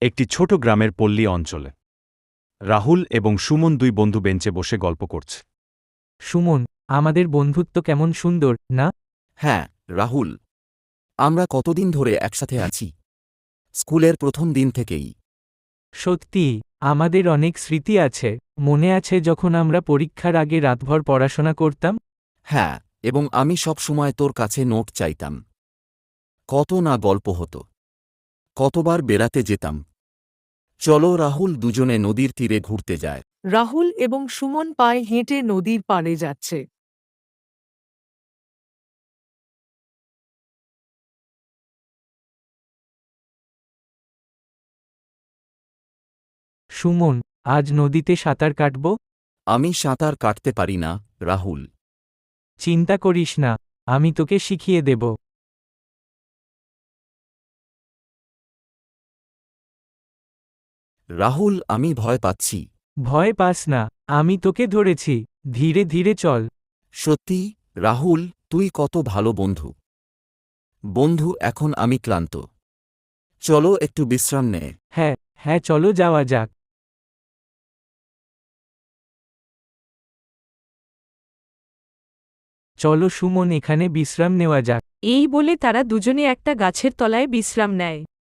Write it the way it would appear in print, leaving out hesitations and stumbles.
একটি ছোট গ্রামের পল্লী অঞ্চলে রাহুল এবং সুমন দুই বন্ধু বেঞ্চে বসে গল্প করছে। সুমন, আমাদের বন্ধুত্ব কেমন সুন্দর, না? হ্যাঁ, রাহুল। আমরা কতদিন ধরে একসাথে আছি? স্কুলের প্রথম দিন থেকেই। সত্যি, আমাদের অনেক স্মৃতি আছে। মনে আছে যখন আমরা পরীক্ষার আগে রাতভর পড়াশোনা করতাম? হ্যাঁ, এবং আমি সব সময় তোর কাছে নোট চাইতাম। কত না গল্প হতো, কতবার বেড়াতে যেতাম। চলো রাহুল, দুজনে নদীর তীরে ঘুরতে যায়। রাহুল এবং সুমন পায়ে হেঁটে নদীর পাড়ে যাচ্ছে। সুমন, আজ নদীতে সাঁতার কাটব? আমি সাঁতার কাটতে পারি না, রাহুল। চিন্তা করিস না, আমি তোকে শিখিয়ে দেব। রাহুল, আমি ভয় পাচ্ছি। ভয় পাস না, আমি তোকে ধরেছি। ধীরে ধীরে চল। সত্যি, রাহুল, তুই কত ভালো বন্ধু। বন্ধু, এখন আমি ক্লান্ত। চলো একটু বিশ্রাম নে। হ্যাঁ, হ্যাঁ, চলো যাওয়া যাক। চলো সুমন, এখানে বিশ্রাম নেওয়া যাক। এই বলে তারা দুজনে একটা গাছের তলায় বিশ্রাম নেয়।